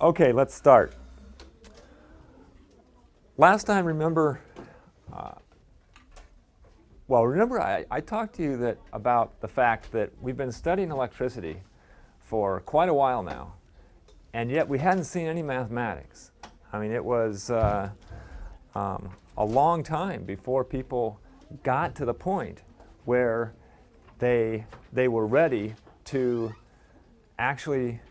Okay, let's start. Last time, remember, I talked to you about the fact that we've been studying electricity for quite a while now, and yet we hadn't seen any mathematics. I mean, it was a long time before people got to the point where they were ready to actually,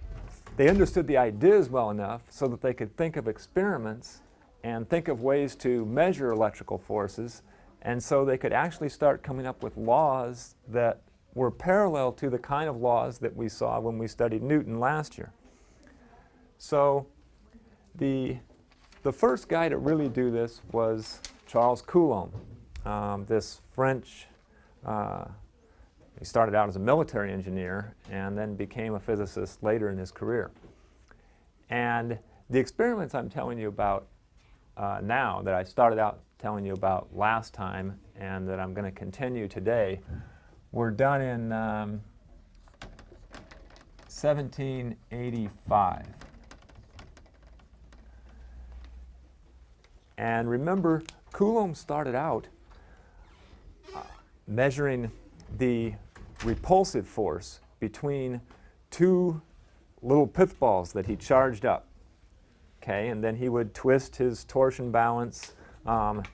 they understood the ideas well enough so that they could think of experiments and think of ways to measure electrical forces, and so they could actually start coming up with laws that were parallel to the kind of laws that we saw when we studied Newton last year. So the first guy to really do this was Charles Coulomb, this French. He started out as a military engineer and then became a physicist later in his career. And the experiments I'm telling you about now, that I started out telling you about last time and that I'm going to continue today, were done in 1785. And remember, Coulomb started out measuring the repulsive force between two little pith balls that he charged up. Okay, and then he would twist his torsion balance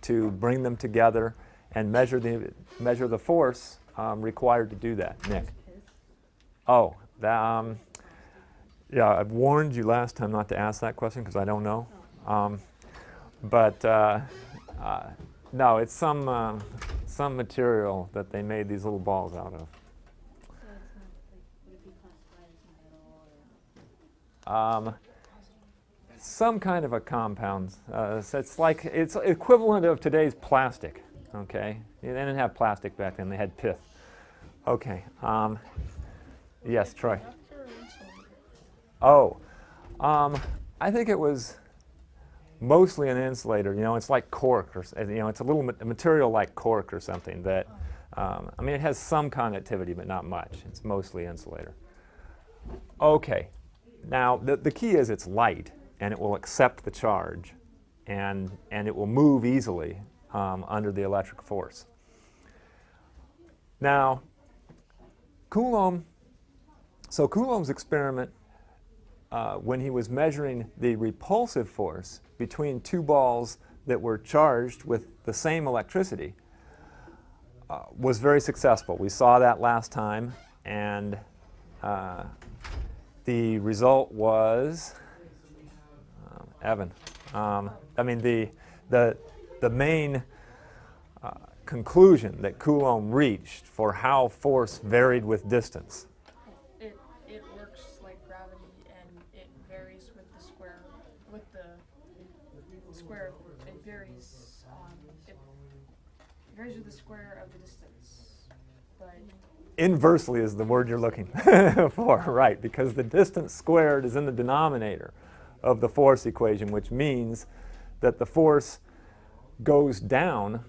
to bring them together and measure the force required to do that. Nick. Oh, yeah, I've warned you last time not to ask that question because I don't know. No, it's some material that they made these little balls out of. So it's not like, would it be classified as metal or? Some kind of a compound. So it's equivalent of today's plastic. Okay, they didn't have plastic back then; they had pith. Okay. Yes, Troy. Oh, I think it was mostly an insulator. You know, it's like cork, or it's a little material like cork or something. That I mean, it has some conductivity, but not much. It's mostly insulator. Okay. Now the key is it's light, and it will accept the charge, and it will move easily under the electric force. Now, Coulomb's experiment, when he was measuring the repulsive force between two balls that were charged with the same electricity, was very successful. We saw that last time, and the result was Evan. I mean, the main conclusion that Coulomb reached for how force varied with distance. It works like gravity, and it varies with the square. It varies with the square of the distance. But Inversely is the word you're looking for, right? Because the distance squared is in the denominator of the force equation, which means that the force goes down,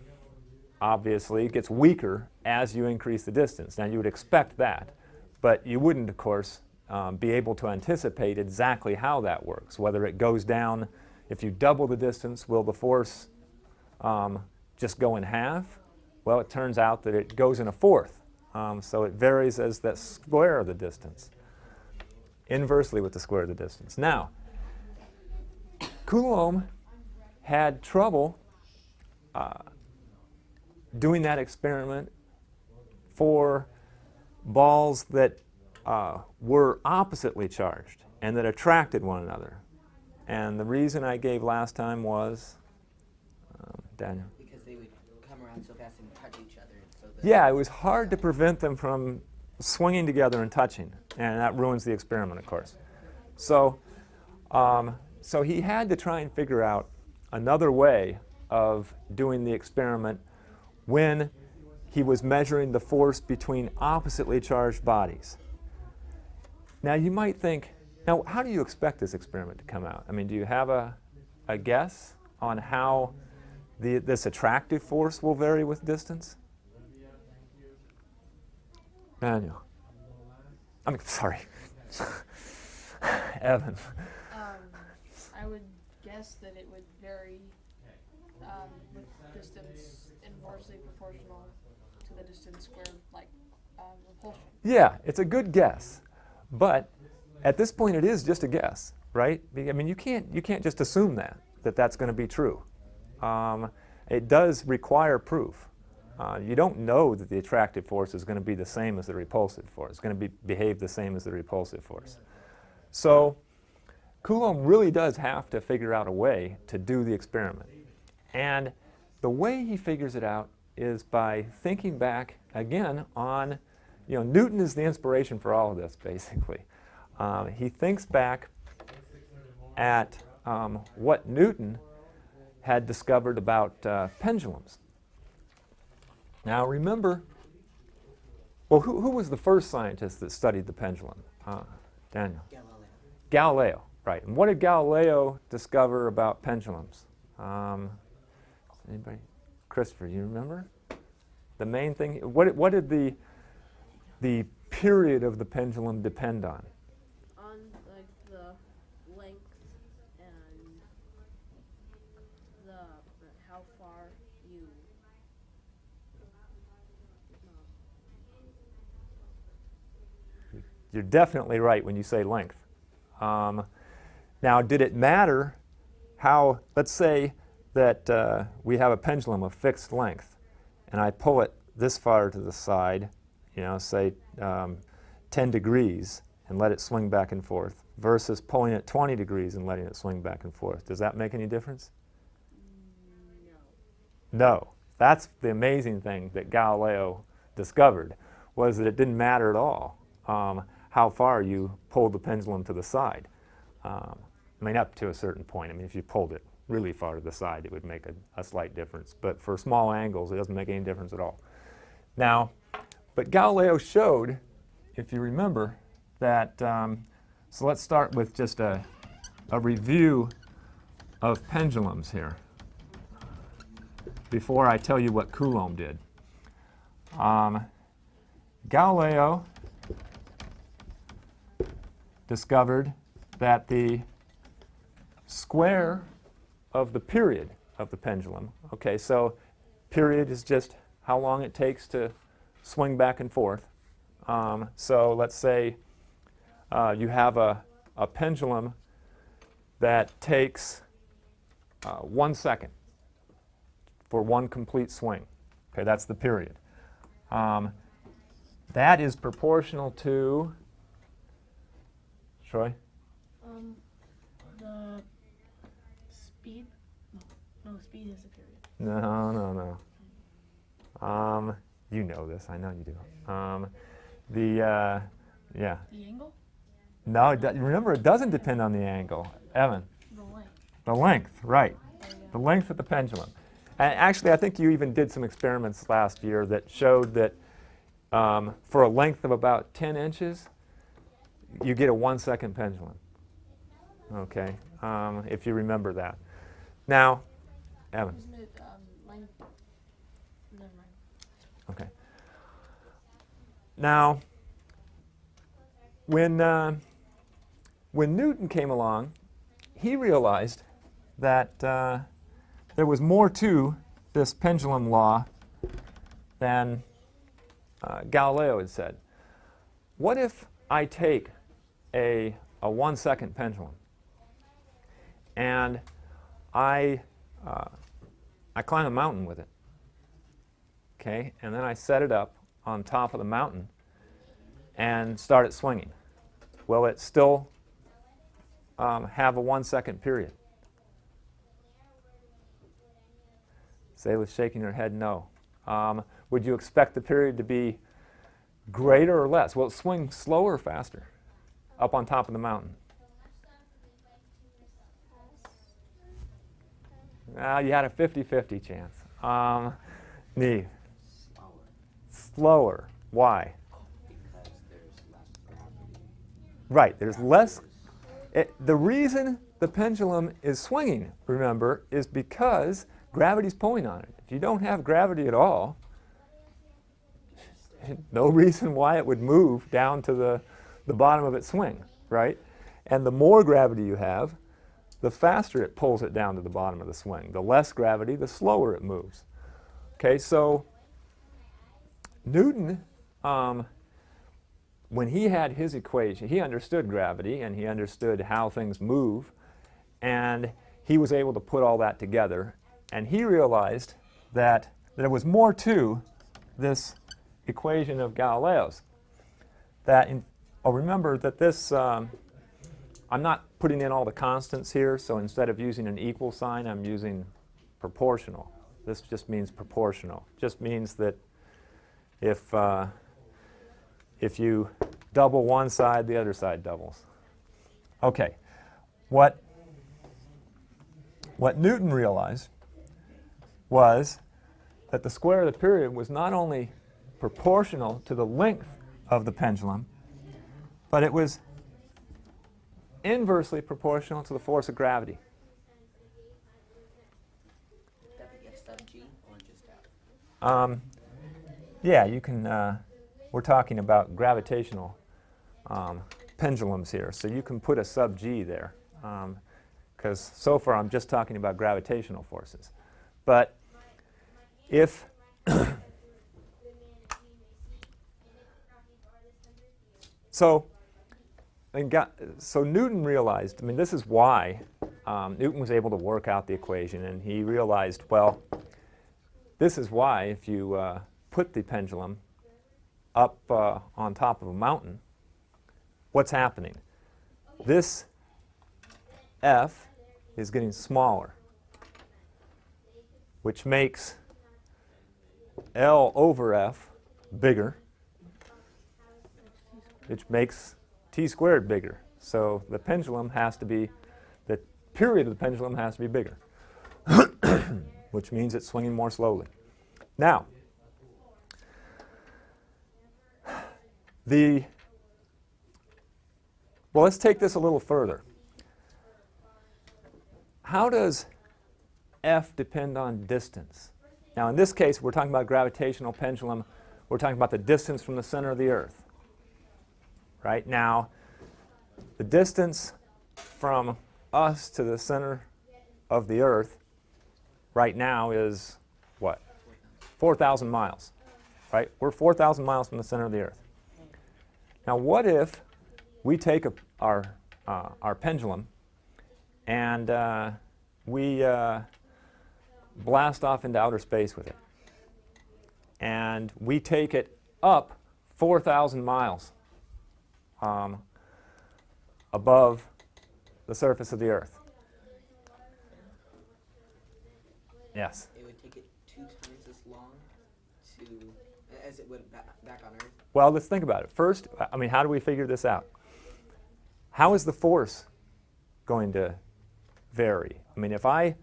obviously, it gets weaker as you increase the distance. Now, you would expect that, but you wouldn't, of course, be able to anticipate exactly how that works. Whether it goes down, if you double the distance, will the force just go in half? Well, it turns out that it goes in a fourth. So it varies as the square of the distance, inversely with the square of the distance. Now, Coulomb had trouble doing that experiment for balls that were oppositely charged and that attracted one another. And the reason I gave last time was, Daniel? Because they would come around so fast and touch each other. So Yeah, it was hard to prevent them from swinging together and touching, and that ruins the experiment, of course. So he had to try and figure out another way of doing the experiment when he was measuring the force between oppositely charged bodies. Now, you might think, now, how do you expect this experiment to come out? I mean, do you have a guess on how this attractive force will vary with distance? Daniel. I mean, sorry. Evan. I would guess that it would vary with distance inversely proportional to the distance squared, like repulsion. Yeah, it's a good guess, but at this point it is just a guess, right? I mean, you can't just assume that that's going to be true. It does require proof. You don't know that the attractive force is going to be the same as the repulsive force. It's going to behave the same as the repulsive force. So Coulomb really does have to figure out a way to do the experiment. And the way he figures it out is by thinking back again on, Newton is the inspiration for all of this, basically. He thinks back at what Newton had discovered about pendulums. Now remember, well, who was the first scientist that studied the pendulum? Daniel? Galileo. Galileo, right. And what did Galileo discover about pendulums? Anybody? Christopher, you remember? The main thing, what did the period of the pendulum depend on? On like the length and the how far you You're definitely right when you say length. Now, did it matter how, let's say that we have a pendulum of fixed length, and I pull it this far to the side, say 10 degrees, and let it swing back and forth, versus pulling it 20 degrees and letting it swing back and forth. Does that make any difference? No. That's the amazing thing that Galileo discovered, was that it didn't matter at all how far you pulled the pendulum to the side. Up to a certain point. If you pulled it really far to the side, it would make a slight difference. But for small angles, it doesn't make any difference at all. Now, but Galileo showed, if you remember, that, so let's start with just a review of pendulums here before I tell you what Coulomb did. Galileo discovered that the square of the period of the pendulum, okay, so period is just how long it takes to swing back and forth. So let's say you have a pendulum that takes 1 second for one complete swing. Okay, that's the period. That is proportional to, Troy? the speed. No, speed is the period. No. You know this. I know you do. Yeah. The angle. No, remember, it doesn't depend on the angle. Evan? The length. The length, right. The length of the pendulum. And actually, I think you even did some experiments last year that showed that for a length of about 10 inches, you get a 1 second pendulum. Okay, if you remember that. Now, Evan. Isn't it length? Never mind. Okay. Now, when Newton came along, he realized that there was more to this pendulum law than Galileo had said. What if I take a 1 second pendulum and I climb a mountain with it, okay, and then I set it up on top of the mountain and start it swinging? Will it still have a 1 second period? Zayla's shaking her head no. Would you expect the period to be greater or less? Will it swing slower or faster up on top of the mountain? You had a 50-50 chance. Neve? Slower. Why? Because there's less gravity. Right, there's less. The reason the pendulum is swinging, remember, is because gravity's pulling on it. If you don't have gravity at all, no reason why it would move down to the bottom of its swing, right? And the more gravity you have, the faster it pulls it down to the bottom of the swing. The less gravity, the slower it moves. Okay, so Newton, when he had his equation, he understood gravity and he understood how things move, and he was able to put all that together, and he realized that there was more to this equation of Galileo's. Remember that this, I'm not putting in all the constants here, so instead of using an equal sign, I'm using proportional. This just means proportional. Just means that if you double one side, the other side doubles. Okay, what Newton realized was that the square of the period was not only proportional to the length of the pendulum, but it was inversely proportional to the force of gravity. Would that be F sub G or just F? Yeah, you can, we're talking about gravitational pendulums here, so you can put a sub G there, because so far I'm just talking about gravitational forces. But if so Newton realized, I mean, this is why Newton was able to work out the equation, and he realized, well, this is why if you put the pendulum up on top of a mountain, what's happening? This F is getting smaller, which makes L over F bigger, which makes T squared bigger. So the pendulum has to be, the period of the pendulum has to be bigger, which means it's swinging more slowly. Now, well, let's take this a little further. How does F depend on distance? Now, in this case, we're talking about gravitational pendulum. We're talking about the distance from the center of the Earth. Right now, the distance from us to the center of the Earth right now is what? 4,000 miles. Right? We're 4,000 miles from the center of the Earth. Now, what if we take our pendulum and we blast off into outer space with it, and we take it up 4,000 miles above the surface of the Earth? Yes? It would take it 2 times as long as it would back on Earth. Well, let's think about it. First, I mean, how do we figure this out? How is the force going to vary? I mean, if I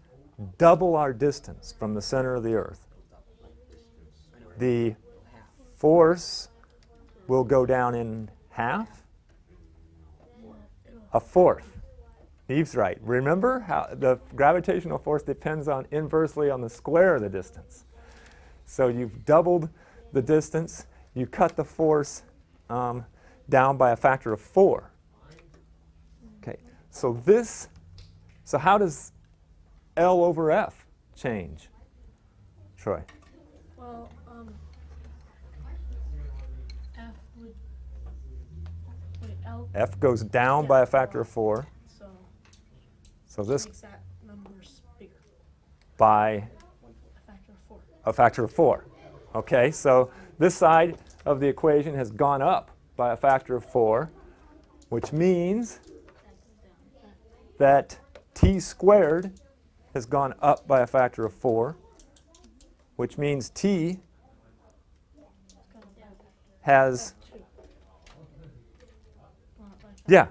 double our distance from the center of the Earth, the force will go down in half? A fourth. Eve's right. Remember how the gravitational force depends inversely on the square of the distance. So you've doubled the distance, you cut the force down by a factor of 4. Okay, so how does L over F change? Troy? Well, F would, wait, L, F goes down by a factor of 4. So this makes that numbers bigger, by a factor of 4. a factor of 4. Okay, so this side of the equation has gone up by a factor of 4, which means that T squared has gone up by a factor of 4, which means T has, yeah,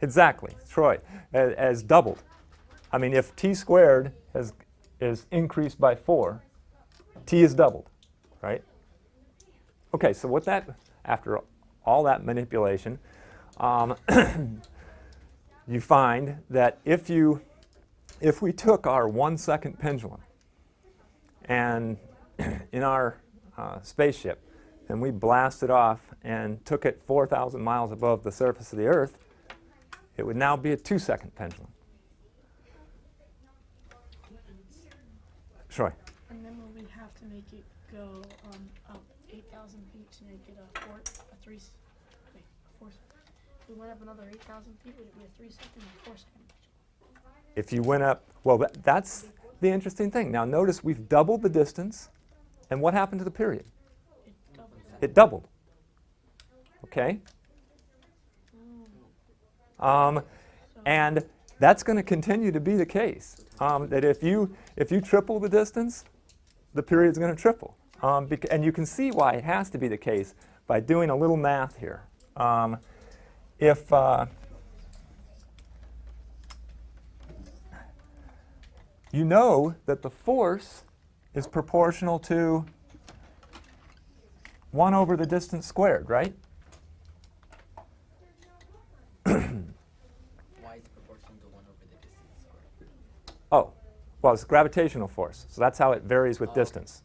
exactly, Troy, has doubled. I mean, if T squared is increased by 4, T is doubled, right? Okay, so after all that manipulation, you find that if we took our 1-second pendulum and in our spaceship and we blasted off and took it 4,000 miles above the surface of the Earth, it would now be a 2-second pendulum. Troy. And then will we have to make it go up 8,000 feet to make it a four, a three, wait, a four? If we went up another 8,000 feet, would it be a 3-second or 4-second? If you went up, well, that's the interesting thing. Now notice we've doubled the distance, and what happened to the period? It doubles. It doubled. Okay? So And that's going to continue to be the case. That if you triple the distance, the period's going to triple. And you can see why it has to be the case by doing a little math here. If you know that the force is proportional to 1 over the distance squared, right? Why is it proportional to 1 over the distance squared? Oh, well, it's gravitational force. So that's how it varies with distance.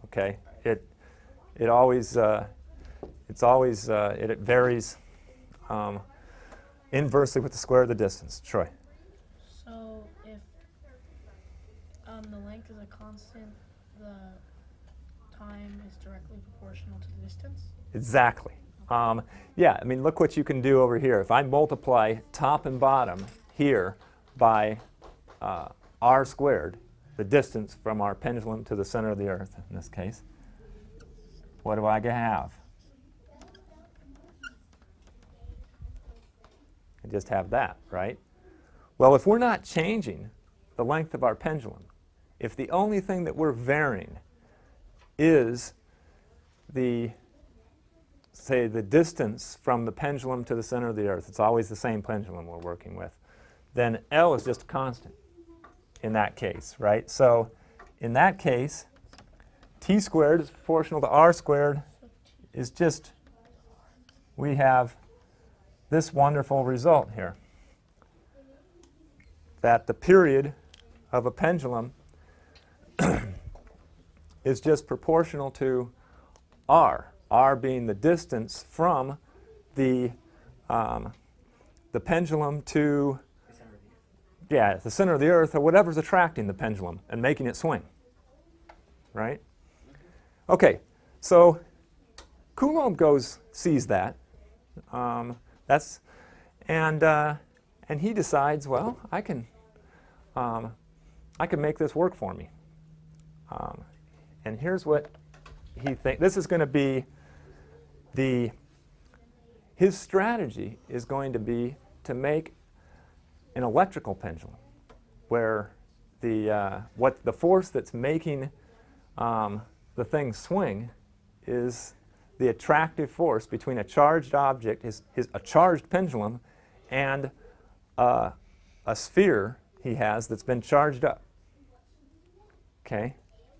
Okay, it always it varies inversely with the square of the distance. Troy. So if the length is a constant, the time is directly proportional to the distance? Exactly. Yeah, I mean, look what you can do over here. If I multiply top and bottom here by r squared, the distance from our pendulum to the center of the Earth, in this case, what do I have? I just have that, right? Well, if we're not changing the length of our pendulum, if the only thing that we're varying is say the distance from the pendulum to the center of the Earth, it's always the same pendulum we're working with, then L is just a constant in that case, right? So in that case, T squared is proportional to R squared is just, we have this wonderful result here, that the period of a pendulum is just proportional to R, R being the distance from the pendulum to the center of the Earth, or whatever's attracting the pendulum and making it swing, right? Okay, so Coulomb sees that, and he decides, well, I can make this work for me. And here's what he thinks. This is going to be his strategy is going to be to make an electrical pendulum where the force that's making the thing swing is the attractive force between a charged object, a charged pendulum, and a sphere he has that's been charged up. Okay?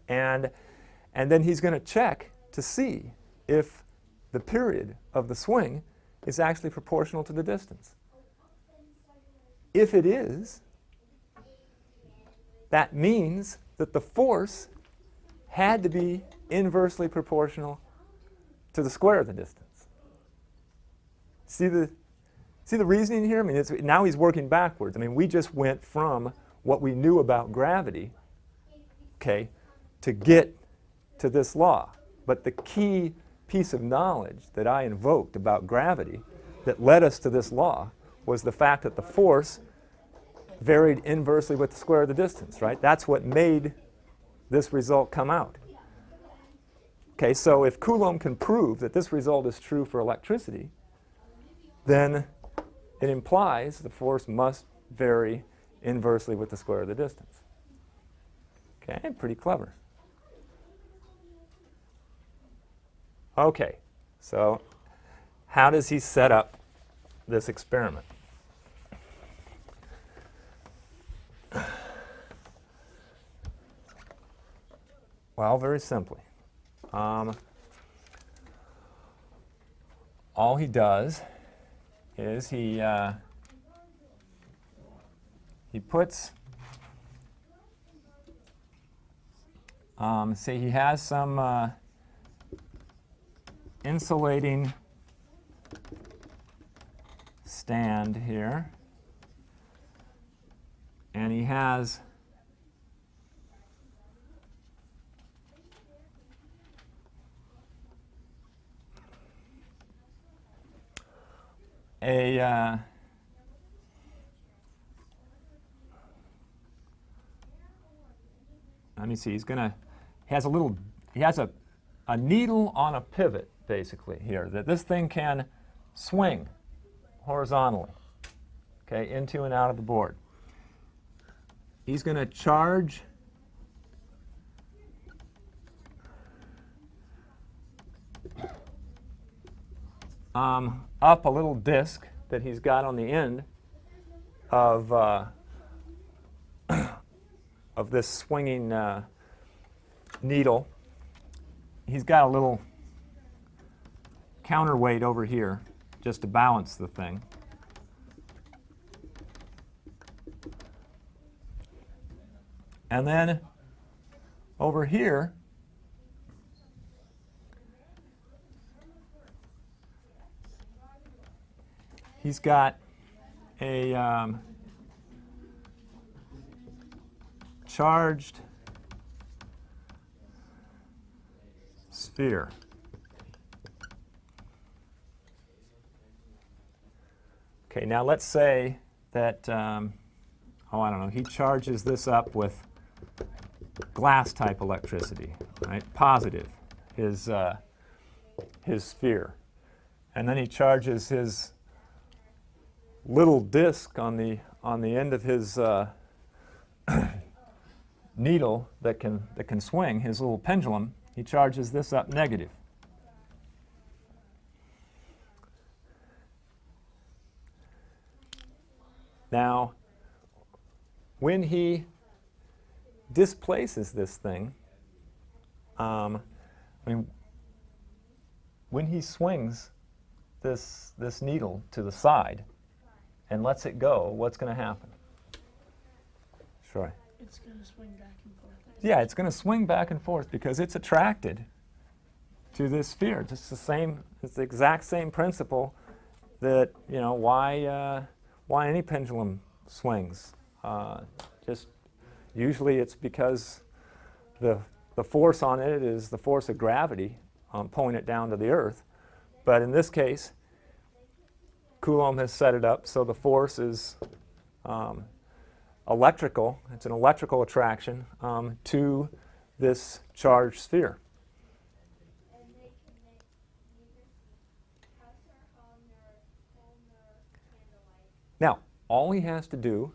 And then he's going to check to see if the period of the swing is actually proportional to the distance. If it is, that means that the force had to be inversely proportional to the square of the distance. See the reasoning here? I mean, now he's working backwards. I mean, we just went from what we knew about gravity, okay, to get to this law. But the key piece of knowledge that I invoked about gravity that led us to this law was the fact that the force varied inversely with the square of the distance, right? That's what made this result come out. Okay, so if Coulomb can prove that this result is true for electricity, then it implies the force must vary inversely with the square of the distance. Okay, pretty clever. Okay, so how does he set up this experiment? Well, very simply. All he does is he puts, say he has some insulating stand here, and he has a let me see, he has a needle on a pivot basically here that this thing can swing horizontally, okay, into and out of the board. He's going to charge up a little disc that he's got on the end of this swinging needle. He's got a little counterweight over here just to balance the thing. And then over here, he's got a charged sphere. Okay, now let's say that, I don't know, he charges this up with glass type electricity, right? Positive, his sphere. And then he charges his little disc on the end of his needle that can swing, his little pendulum. He charges this up negative. Now, when he displaces this thing, when he swings this needle to the side and lets it go, what's going to happen? Sure. It's gonna swing back and forth. Yeah, it's going to swing back and forth because it's attracted to this sphere. It's the exact same principle that, why any pendulum swings. Just usually it's because the force on it is the force of gravity pulling it down to the earth. But in this case, Coulomb has set it up so the force is electrical. It's an electrical attraction to this charged sphere. Now, all he has to do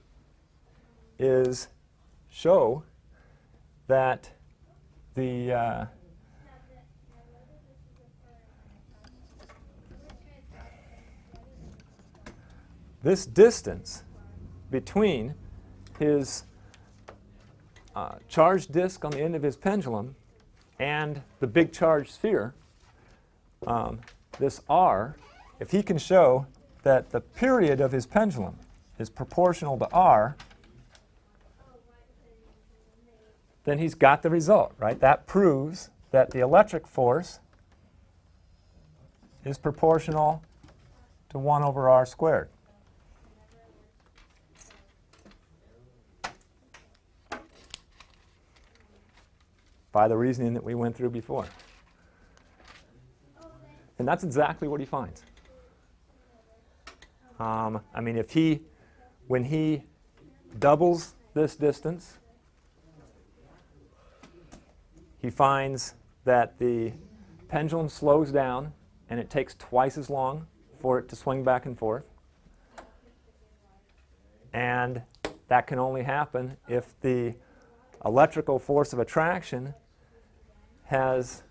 is show that this distance between his charged disk on the end of his pendulum and the big charged sphere, this R, if he can show that the period of his pendulum is proportional to R, then he's got the result, right? That proves that the electric force is proportional to 1 over R squared. By the reasoning that we went through before. And that's exactly what he finds. When he doubles this distance, he finds that the pendulum slows down and it takes twice as long for it to swing back and forth. And that can only happen if the electrical force of attraction has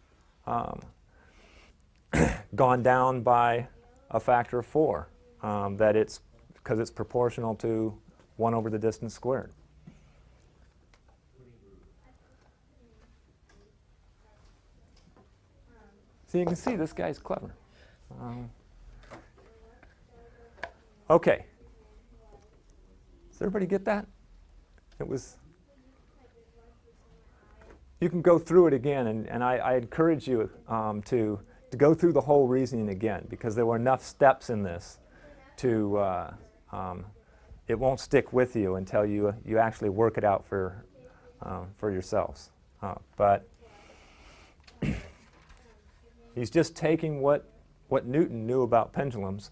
gone down by a factor of 4. That it's because it's proportional to 1 over the distance squared. So you can see this guy's clever. Okay. Does everybody get that? You can go through it again, and I encourage you to go through the whole reasoning again, because there were enough steps in this to, it won't stick with you until you actually work it out for yourselves. But he's just taking what Newton knew about pendulums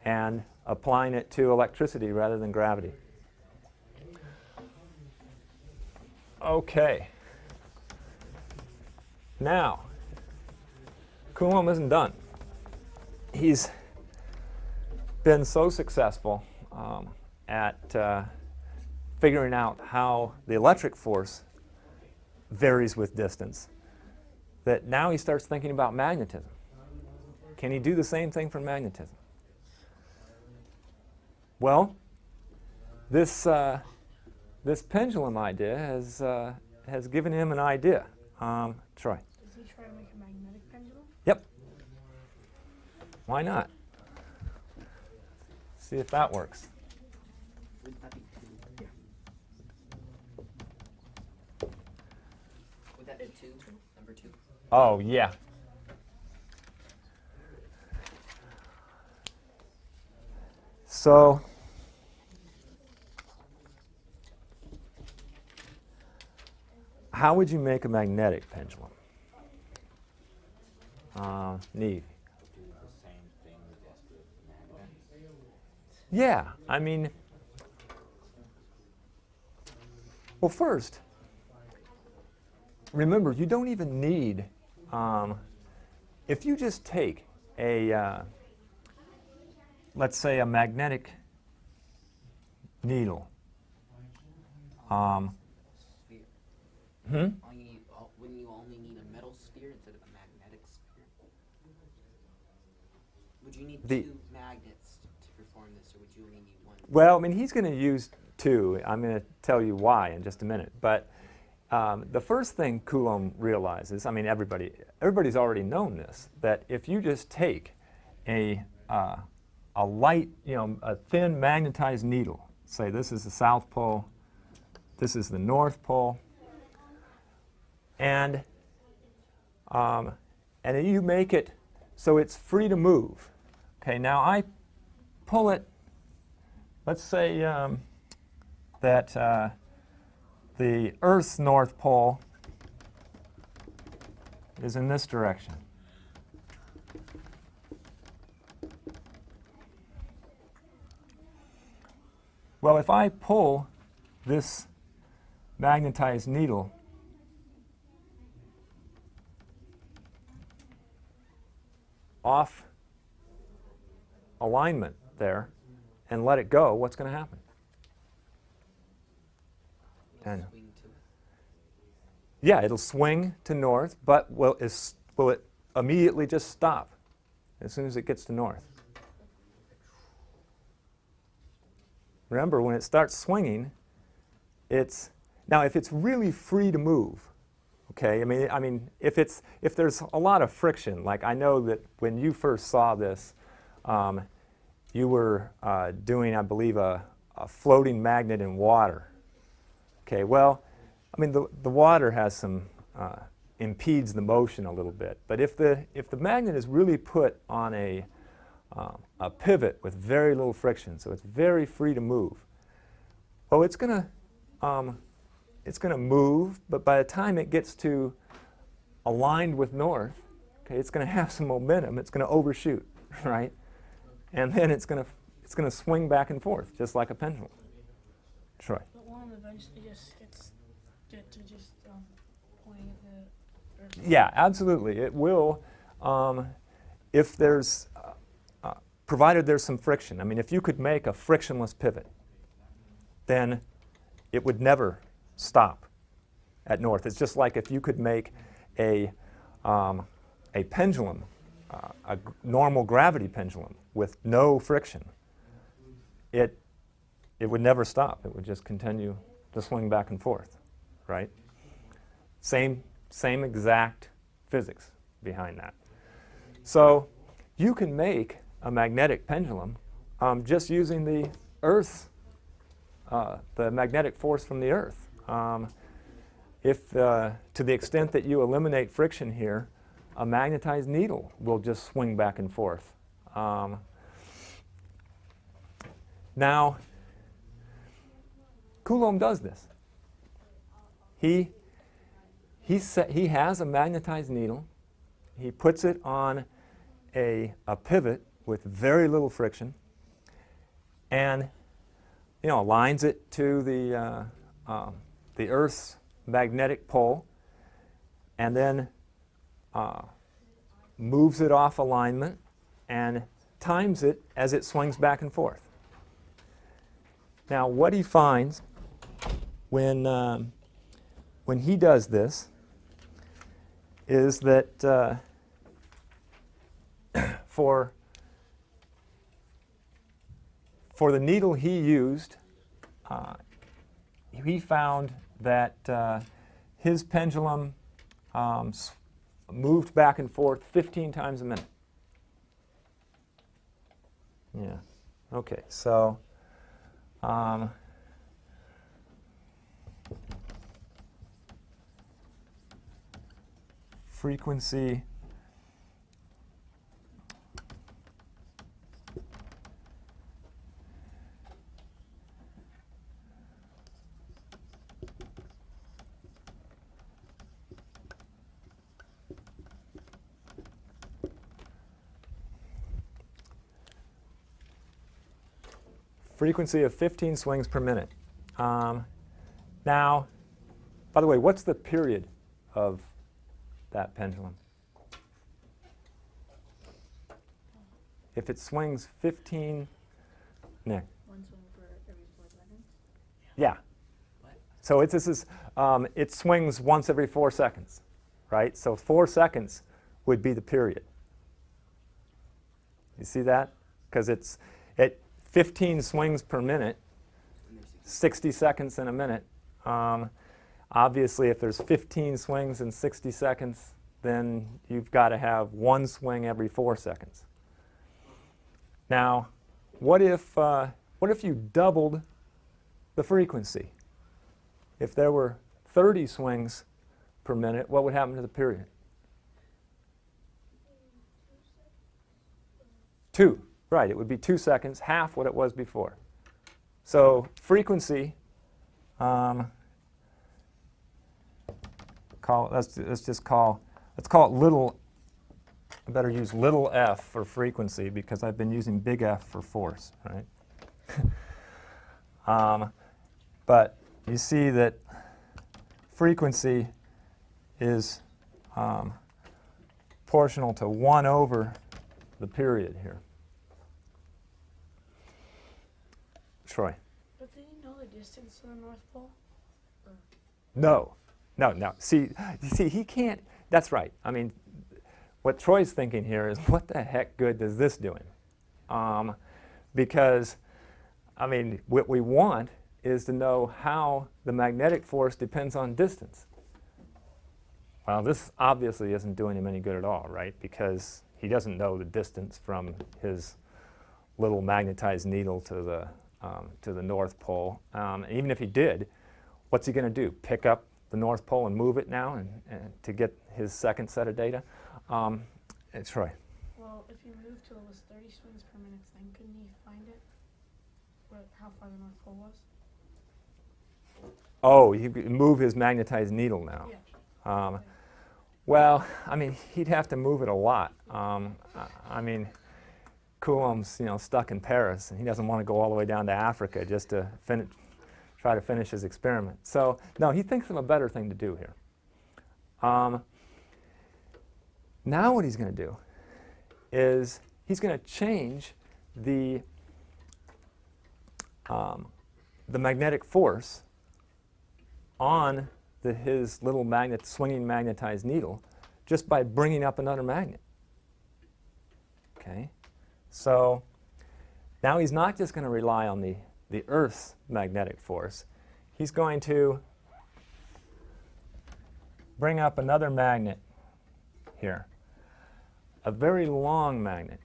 and applying it to electricity rather than gravity. Okay. Now, Coulomb isn't done. He's been so successful at figuring out how the electric force varies with distance that now he starts thinking about magnetism. Can he do the same thing for magnetism? Well, this pendulum idea has given him an idea. Troy. Does he try to make a magnetic pendulum? Yep. Why not? See if that works. Would that be two? Would that be two? Number two? Oh, yeah. So, how would you make a magnetic pendulum? Neve. Do the same thing just with magnets. Yeah, I mean, well, first, remember, you don't even need, if you just take a, let's say, a magnetic needle. Sphere. Hmm? Wouldn't you only need a metal sphere instead of a magnetic sphere? Would you need The- two magnets to perform this, or would you only need one? Well, I mean, he's going to use two. I'm going to tell you why in just a minute. But the first thing Coulomb realizes, I mean, everybody's already known this, that if you just take a light, a thin magnetized needle, say this is the South Pole, this is the North Pole, and you make it so it's free to move. Okay, now I pull it. Let's say that the Earth's North Pole is in this direction. Well, if I pull this magnetized needle off alignment there and let it go, what's going to happen? Daniel. Swing to it. Yeah, it'll swing to north, but will it immediately just stop as soon as it gets to north? Remember, when it starts swinging, now if it's really free to move, okay, I mean if there's a lot of friction, like I know that when you first saw this, you were doing, I believe, a floating magnet in water. Okay, well, I mean the water has some impedes the motion a little bit, but if the magnet is really put on a pivot with very little friction, so it's very free to move, well, it's going to move, but by the time it gets to aligned with north, okay, it's going to have some momentum. It's going to overshoot, right? And then it's going to swing back and forth, just like a pendulum. Troy. But won't it eventually just get to just pointing at the Earth? Yeah, absolutely. It will, if there's, provided there's some friction. I mean, if you could make a frictionless pivot, then it would never stop at north. It's just like if you could make a pendulum, normal gravity pendulum with no friction, it would never stop. It would just continue to swing back and forth, right? Same exact physics behind that. So you can make a magnetic pendulum just using the Earth, the magnetic force from the Earth. If to the extent that you eliminate friction here, a magnetized needle will just swing back and forth. Now, Coulomb does this. He has a magnetized needle. He puts it on a pivot with very little friction, and aligns it to the Earth's magnetic pole, and then moves it off alignment and times it as it swings back and forth. Now, what he finds when he does this is that for the needle he used, he found that his pendulum moved back and forth 15 times a minute. Yeah. Okay. So. Frequency of 15 swings per minute. Now, by the way, what's the period of that pendulum? If it swings 15, Nick. One swing for every 4 seconds. Yeah. So it swings once every 4 seconds, right? So 4 seconds would be the period. You see that? Because it's at 15 swings per minute, 60 seconds in a minute. Obviously, if there's 15 swings in 60 seconds, then you've got to have 1 swing every 4 seconds. Now, what if you doubled the frequency? If there were 30 swings per minute, what would happen to the period? 2. Right, it would be 2 seconds, half what it was before. So frequency, let's call it little. I better use little f for frequency because I've been using big F for force, right? But you see that frequency is proportional to 1 over the period here. Troy. But did you know the distance to the North Pole? No. See, he can't. That's right. I mean, what Troy's thinking here is, what the heck good does this do him? Because, I mean, what we want is to know how the magnetic force depends on distance. Well, this obviously isn't doing him any good at all, right? Because he doesn't know the distance from his little magnetized needle to the North Pole. And even if he did, what's he going to do? Pick up the North Pole and move it now and to get his second set of data? Troy. Well, if you moved till it was 30 swings per minute, then couldn't he find it? How far the North Pole was? Oh, he could move his magnetized needle now. Yeah. Well, I mean, he'd have to move it a lot. I mean, Coulomb's stuck in Paris, and he doesn't want to go all the way down to Africa just to try to finish his experiment. So, no, he thinks of a better thing to do here. Now what he's going to do is he's going to change the magnetic force on his little swinging magnetized needle just by bringing up another magnet. Okay? So now he's not just going to rely on the Earth's magnetic force. He's going to bring up another magnet here, a very long magnet.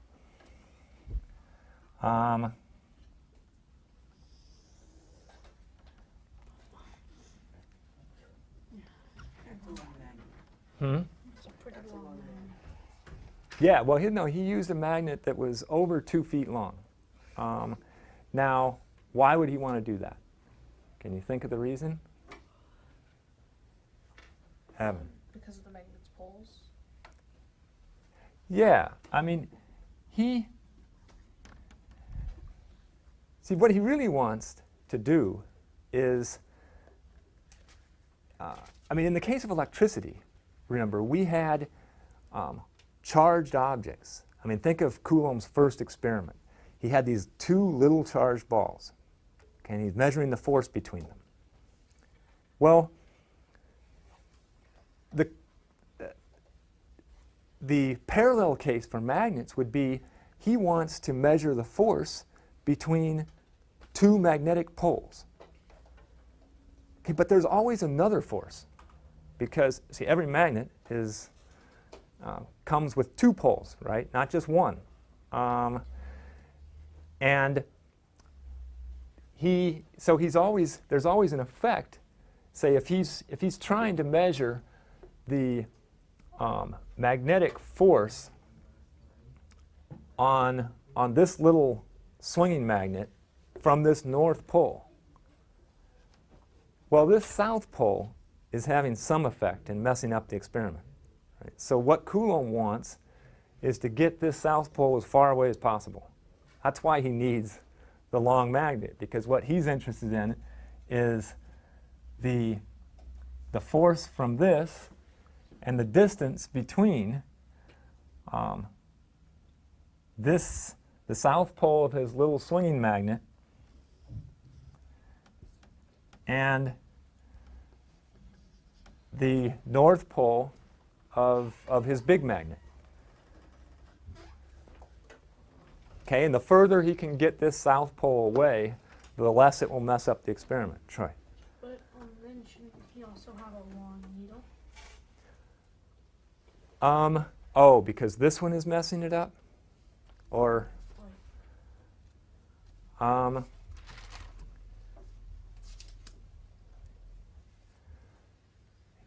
It's a pretty long man. Yeah, well, he used a magnet that was over 2 feet long. Now, why would he want to do that? Can you think of the reason? Evan. Because of the magnet's poles. Yeah, I mean, See, what he really wants to do is, I mean, in the case of electricity, remember, we had charged objects. I mean, think of Coulomb's first experiment. He had these two little charged balls, okay, and he's measuring the force between them. Well, the parallel case for magnets would be he wants to measure the force between two magnetic poles. Okay, but there's always another force because, see, every magnet is comes with two poles, right? Not just one. And there's always an effect. Say if he's trying to measure the magnetic force on this little swinging magnet from this north pole. Well, this south pole is having some effect in messing up the experiment. Right? So what Coulomb wants is to get this south pole as far away as possible. That's why he needs the long magnet, because what he's interested in is the force from this and the distance between the south pole of his little swinging magnet and the north pole of his big magnet. Okay, and the further he can get this south pole away, the less it will mess up the experiment. Troy. But then shouldn't he also have a long needle? Oh, because this one is messing it up? Or,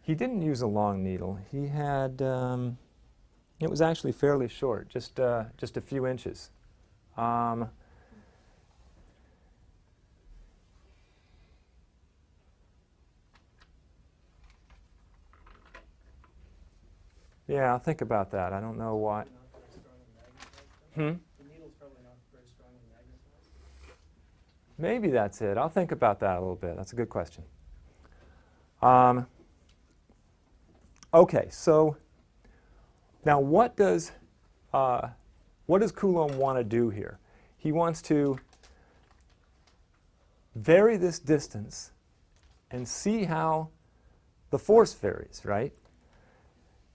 he didn't use a long needle. He had, it was actually fairly short, just a few inches. Yeah, I'll think about that. I don't know why. Hmm? The needle's probably not very strongly magnetized. Maybe that's it. I'll think about that a little bit. That's a good question. Okay, so now what does Coulomb want to do here? He wants to vary this distance and see how the force varies, right?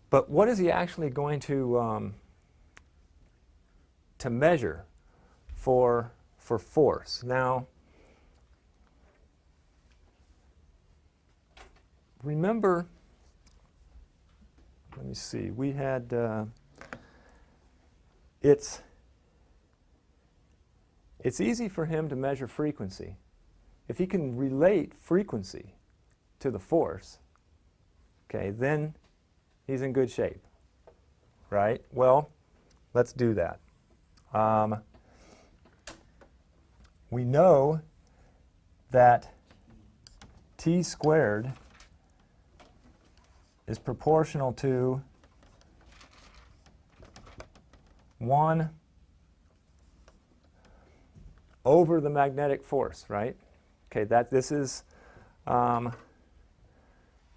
But what is he actually going to measure for force? Now, remember, let me see, we had, it's easy for him to measure frequency. If he can relate frequency to the force, okay, then he's in good shape, right? Well, let's do that. We know that t squared is proportional to 1 over the magnetic force, right? Okay, this is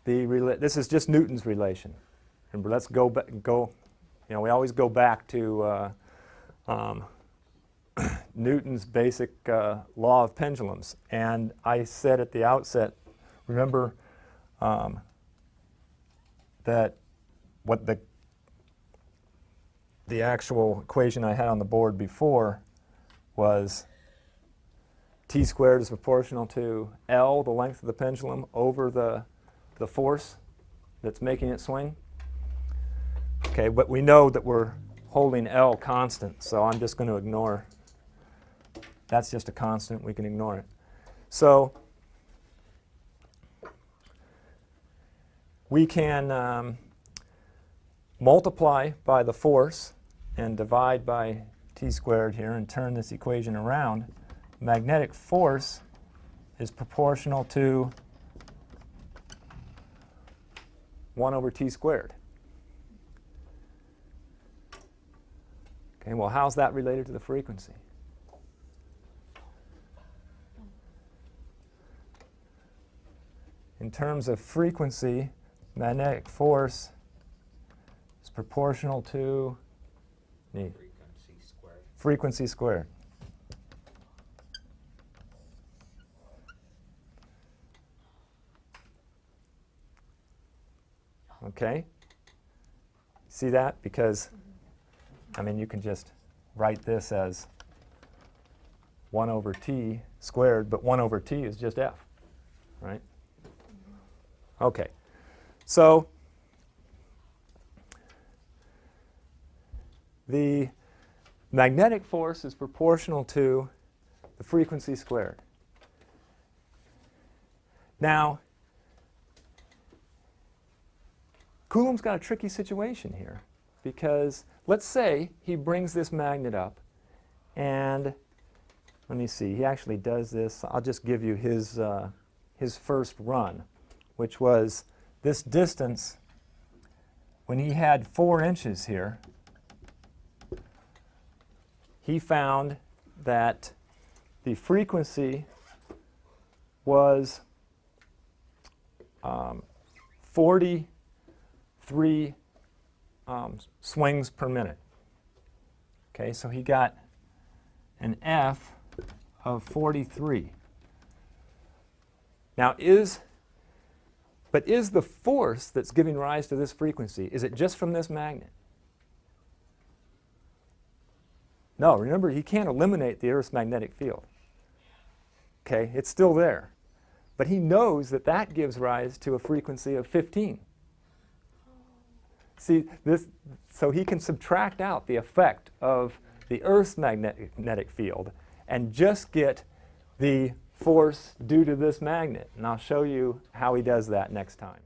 this is just Newton's relation. Remember, let's go. You know, we always go back to Newton's basic law of pendulums. And I said at the outset, remember that what the actual equation I had on the board before was t squared is proportional to L, the length of the pendulum, over the force that's making it swing. Okay, but we know that we're holding L constant, so I'm just going to ignore. That's just a constant. We can ignore it. So we can multiply by the force and divide by t squared here and turn this equation around. Magnetic force is proportional to 1 over t squared. Okay, well, how's that related to the frequency? in terms of frequency, magnetic force is proportional to neat, Frequency squared. frequency squared. Okay? See that? Because, I mean, you can just write this as 1 over t squared, but 1 over t is just f, right? Okay. So the magnetic force is proportional to the frequency squared. Now, Coulomb's got a tricky situation here, because let's say he brings this magnet up, and let me see, he actually does this. I'll just give you his first run, which was this distance when he had 4 inches here. He found that the frequency was 43 swings per minute. Okay, so he got an F of 43. Now is the force that's giving rise to this frequency, is it just from this magnet? No, remember, he can't eliminate the Earth's magnetic field. Okay, it's still there. But he knows that that gives rise to a frequency of 15. See, so he can subtract out the effect of the Earth's magnetic field and just get the force due to this magnet. And I'll show you how he does that next time.